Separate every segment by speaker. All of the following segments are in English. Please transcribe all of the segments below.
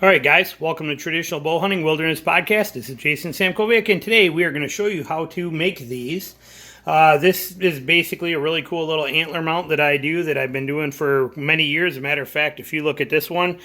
Speaker 1: All right, guys, welcome to Traditional Bow Hunting Wilderness Podcast. This is Jason Samkovic, and today we are going to show you how to make these. This is basically a really cool little antler mount that I do that I've been doing for many years. As a matter of fact, if you look at this one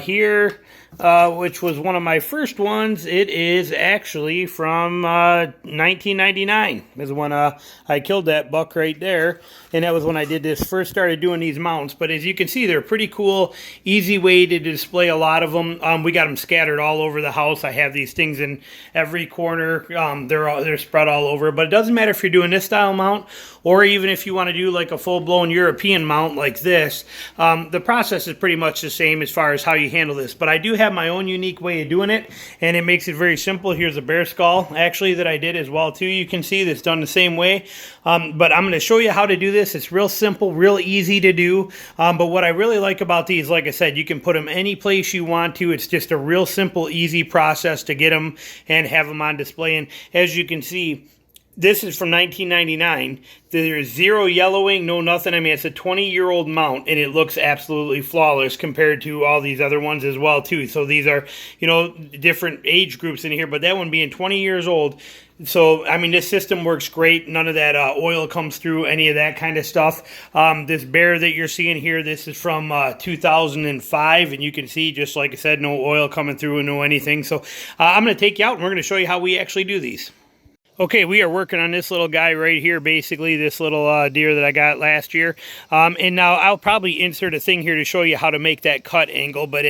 Speaker 1: here, which was one of my first ones, it is actually from 1999 is when I killed that buck right there, and that was when I did this, first started doing these mounts. But as you can see, they're pretty cool, easy way to display a lot of them. We got them scattered all over the house. I have these things in every corner. They're spread all over, but it doesn't matter if you're doing this style mount or even if you want to do like a full-blown European mount like this. The process is pretty much the same as far as how you handle this, but I do have my own unique way of doing it, and it makes it very simple. Here's a bear skull actually that I did as well too. You can see that's done the same way, but I'm going to show you how to do this. It's real simple, real easy to do, but what I really like about these, like I said, you can put them any place you want to. It's just a real simple, easy process to get them and have them on display. And as you can see, this is from 1999. There's zero yellowing, no nothing. I mean, it's a 20-year-old mount, and it looks absolutely flawless compared to all these other ones as well, too. So these are, you know, different age groups in here, but that one being 20 years old. So, I mean, this system works great. None of that oil comes through, any of that kind of stuff. This bear that you're seeing here, this is from 2005, and you can see, just like I said, no oil coming through and no anything. So I'm going to take you out, and we're going to show you how we actually do these. Okay, we are working on this little guy right here, basically, this little deer that I got last year. And now I'll probably insert a thing here to show you how to make that cut angle, but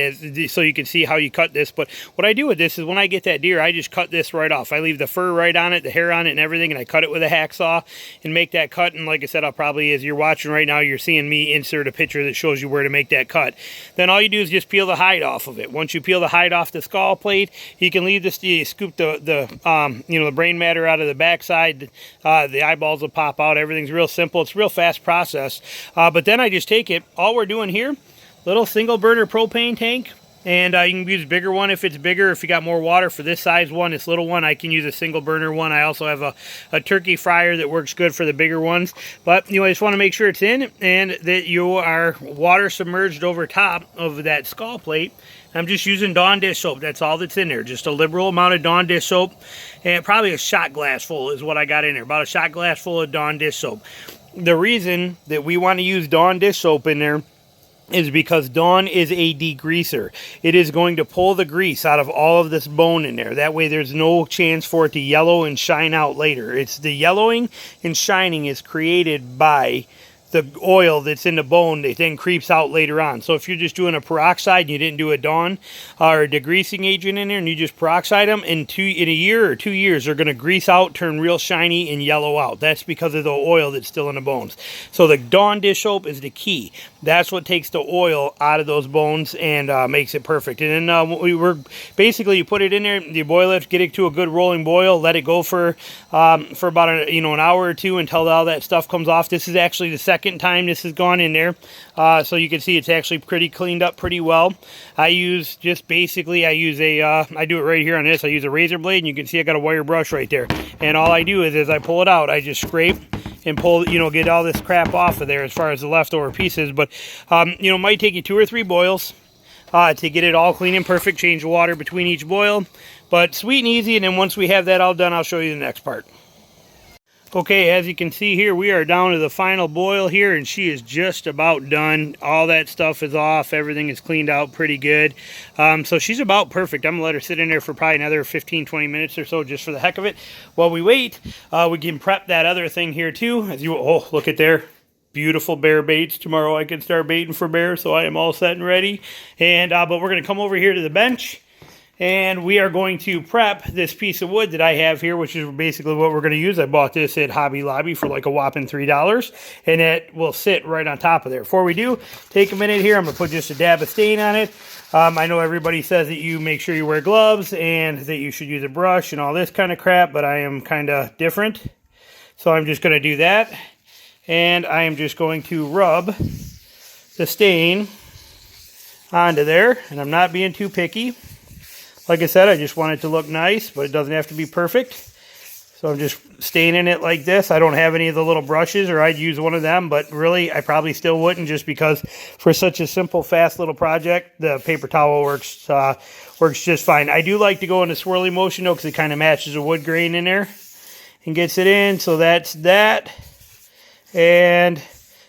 Speaker 1: so you can see how you cut this. But what I do with this is when I get that deer, I just cut this right off. I leave the fur right on it, the hair on it and everything, and I cut it with a hacksaw and make that cut. And like I said, I'll probably, as you're watching right now, you're seeing me insert a picture that shows you where to make that cut. Then all you do is just peel the hide off of it. Once you peel the hide off the skull plate, you can leave this, you scoop the brain matter out of the backside, the eyeballs will pop out. Everything's real simple. It's a real fast process. But then I just take it. All we're doing here, little single burner propane tank, and you can use a bigger one if it's bigger. If you got more water, for this size one, this little one, I can use a single burner one. I also have a turkey fryer that works good for the bigger ones. But you know, I just want to make sure it's in and that you are water submerged over top of that skull plate. I'm just using Dawn dish soap. That's all that's in there. Just a liberal amount of Dawn dish soap, and probably a shot glass full is what I got in there. About a shot glass full of Dawn dish soap. The reason that we want to use Dawn dish soap in there is because Dawn is a degreaser. It is going to pull the grease out of all of this bone in there. That way there's no chance for it to yellow and shine out later. It's the yellowing and shining is created by the oil that's in the bone that then creeps out later on. So if you're just doing a peroxide and you didn't do a Dawn or a degreasing agent in there and you just peroxide them, in a year or 2 years, they're going to grease out, turn real shiny, and yellow out. That's because of the oil that's still in the bones. So the Dawn dish soap is the key. That's what takes the oil out of those bones and makes it perfect. And then basically you put it in there, you boil it, get it to a good rolling boil, let it go for about an hour or two until all that stuff comes off. This is actually the second time this has gone in there, so you can see it's actually pretty cleaned up pretty well. I use I do it right here on this. I use a razor blade, and you can see I got a wire brush right there, and all I do is as I pull it out, I just scrape and pull, get all this crap off of there as far as the leftover pieces. But it might take you 2 or 3 boils to get it all clean and perfect. Change the water between each boil, but sweet and easy. And then once we have that all done, I'll show you the next part. Okay, as you can see here, we are down to the final boil here, and she is just about done. All that stuff is off. Everything is cleaned out pretty good. So she's about perfect. I'm going to let her sit in there for probably another 15-20 minutes or so just for the heck of it. While we wait, we can prep that other thing here too. Oh, look at there. Beautiful bear baits. Tomorrow I can start baiting for bear, so I am all set and ready. And but we're going to come over here to the bench, and we are going to prep this piece of wood that I have here, which is basically what we're going to use. I bought this at Hobby Lobby for like a whopping $3, and it will sit right on top of there. Before we do, take a minute here. I'm going to put just a dab of stain on it. I know everybody says that you make sure you wear gloves and that you should use a brush and all this kind of crap, but I am kind of different. So I'm just going to do that, and I am just going to rub the stain onto there, and I'm not being too picky. Like I said, I just want it to look nice, but it doesn't have to be perfect. So I'm just staining it like this. I don't have any of the little brushes, or I'd use one of them, but really I probably still wouldn't, just because for such a simple, fast little project, the paper towel works just fine. I do like to go in a swirly motion though, because it kind of matches the wood grain in there and gets it in. So that's that. And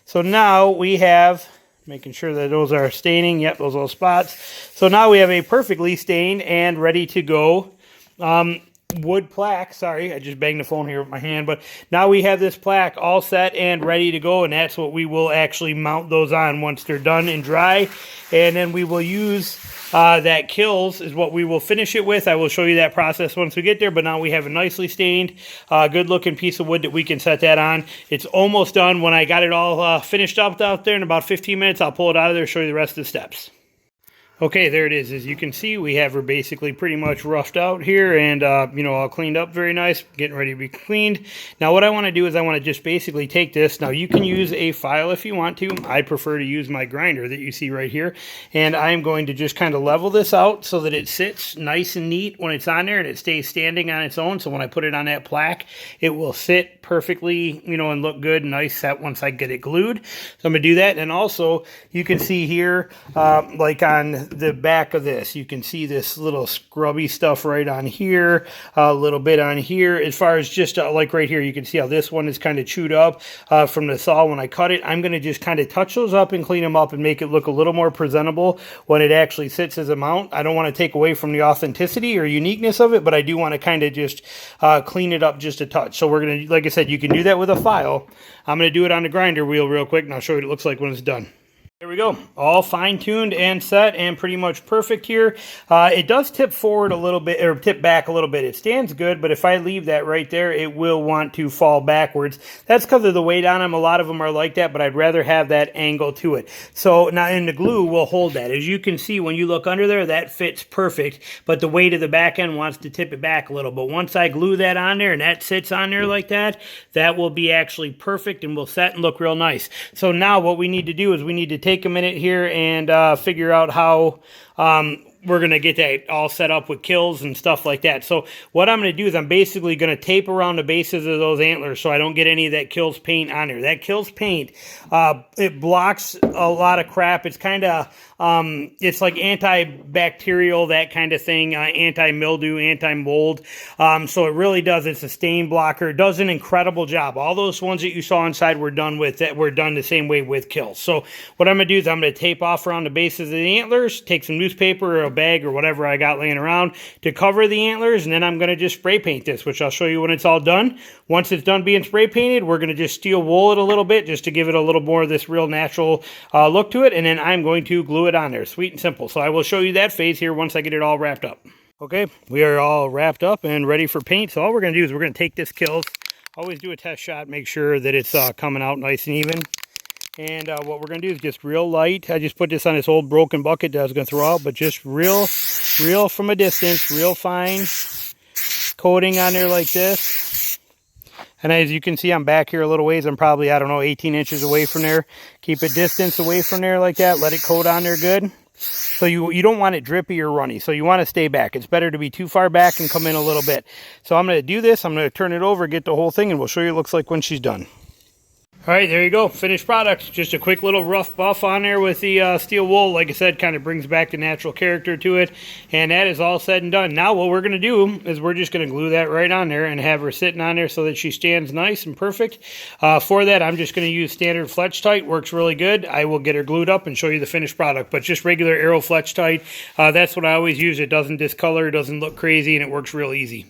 Speaker 1: so now we have, making sure that those are staining. Yep, those little spots. So now we have a perfectly stained and ready to go wood plaque. Sorry, I just banged the phone here with my hand, but now we have this plaque all set and ready to go, and that's what we will actually mount those on once they're done and dry. And then we will use that kills is what we will finish it with. I will show you that process once we get there, but now we have a nicely stained, good looking piece of wood that we can set that on. It's almost done. When I got it all finished up out there in about 15 minutes, I'll pull it out of there, show you the rest of the steps. Okay, there it is. As you can see, we have her basically pretty much roughed out here and, all cleaned up very nice, getting ready to be cleaned. Now, what I want to do is I want to just basically take this. Now, you can use a file if you want to. I prefer to use my grinder that you see right here. And I'm going to just kind of level this out so that it sits nice and neat when it's on there and it stays standing on its own. So when I put it on that plaque, it will sit perfectly, and look good and nice set once I get it glued. So I'm going to do that. And also, you can see here, like on the back of this, you can see this little scrubby stuff right on here, a little bit on here. As far as just like right here, you can see how this one is kind of chewed up from the saw when I cut it. I'm going to just kind of touch those up and clean them up and make it look a little more presentable when it actually sits as a mount. I don't want to take away from the authenticity or uniqueness of it, but I do want to kind of just clean it up just a touch. So we're going to, like I said, you can do that with a file. I'm going to do it on the grinder wheel real quick, and I'll show you what it looks like when it's done. There we go, all fine-tuned and set and pretty much perfect here. It does tip forward a little bit, or tip back a little bit. It stands good, but if I leave that right there, it will want to fall backwards. That's because of the weight on them. A lot of them are like that, but I'd rather have that angle to it. So now in the glue, we'll hold that. As you can see, when you look under there, that fits perfect, but the weight of the back end wants to tip it back a little. But once I glue that on there and that sits on there like that, that will be actually perfect and will set and look real nice. So now what we need to do is we need to take a minute here and figure out how we're going to get that all set up with kills and stuff like that. So what I'm going to do is I'm basically going to tape around the bases of those antlers so I don't get any of that kills paint on there. That kills paint, it blocks a lot of crap. It's kind of, it's like antibacterial, that kind of thing, anti-mildew, anti-mold. So it really does. It's a stain blocker. It does an incredible job. All those ones that you saw inside were done with that. Were done the same way with kills. So what I'm going to do is I'm going to tape off around the bases of the antlers, take some newspaper or a bag or whatever I got laying around to cover the antlers, and then I'm going to just spray paint this, which I'll show you when it's all done. Once it's done being spray painted, we're going to just steel wool it a little bit just to give it a little more of this real natural look to it, and then I'm going to glue it on there. Sweet and simple. So I will show you that phase here once I get it all wrapped up. Okay, we are all wrapped up and ready for paint. So all we're going to do is we're going to take this kills. Always do a test shot, make sure that it's coming out nice and even. And what we're going to do is just real light. I just put this on this old broken bucket that I was going to throw out, but just real from a distance, real fine coating on there like this. And as you can see, I'm back here a little ways. I'm probably, 18 inches away from there. Keep a distance away from there like that. Let it coat on there good. So you don't want it drippy or runny. So you want to stay back. It's better to be too far back and come in a little bit. So I'm going to do this. I'm going to turn it over, get the whole thing, and we'll show you what it looks like when she's done. All right, there you go, finished product. Just a quick little rough buff on there with the steel wool. Like I said, kind of brings back the natural character to it. And that is all said and done. Now what we're going to do is we're just going to glue that right on there and have her sitting on there so that she stands nice and perfect. For that, I'm just going to use standard Fletch-Tite. Works really good. I will get her glued up and show you the finished product. But just regular Aero Fletch-Tite, that's what I always use. It doesn't discolor, it doesn't look crazy, and it works real easy.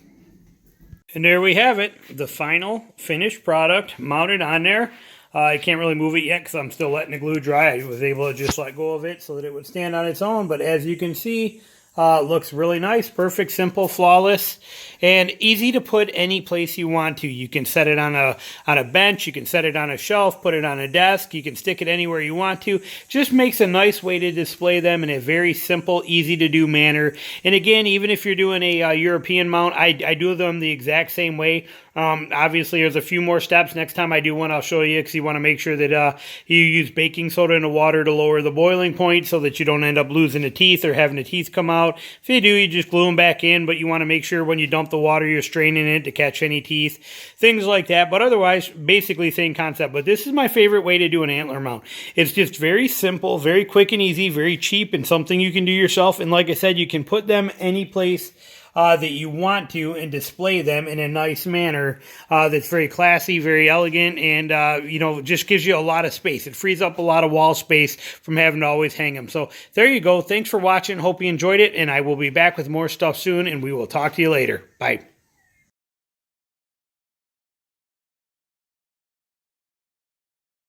Speaker 1: And there we have it, the final finished product mounted on there. I can't really move it yet because I'm still letting the glue dry. I was able to just let go of it so that it would stand on its own. But as you can see, looks really nice, perfect, simple, flawless, and easy to put any place you want to. You can set it on a bench, you can set it on a shelf, put it on a desk, you can stick it anywhere you want to. Just makes a nice way to display them in a very simple, easy to do manner. And again, even if you're doing a European mount, I do them the exact same way. Obviously, there's a few more steps. Next time I do one, I'll show you, because you want to make sure that you use baking soda in the water to lower the boiling point so that you don't end up losing the teeth or having the teeth come out. If you do, you just glue them back in, but you want to make sure when you dump the water, you're straining it to catch any teeth, things like that. But otherwise, basically same concept. But this is my favorite way to do an antler mount. It's just very simple, very quick and easy, very cheap, and something you can do yourself. And like I said, you can put them any place that you want to and display them in a nice manner that's very classy, very elegant, and just gives you a lot of space. It frees up a lot of wall space from having to always hang them. So there you go. Thanks for watching. Hope you enjoyed it, and I will be back with more stuff soon, and we will talk to you later. Bye.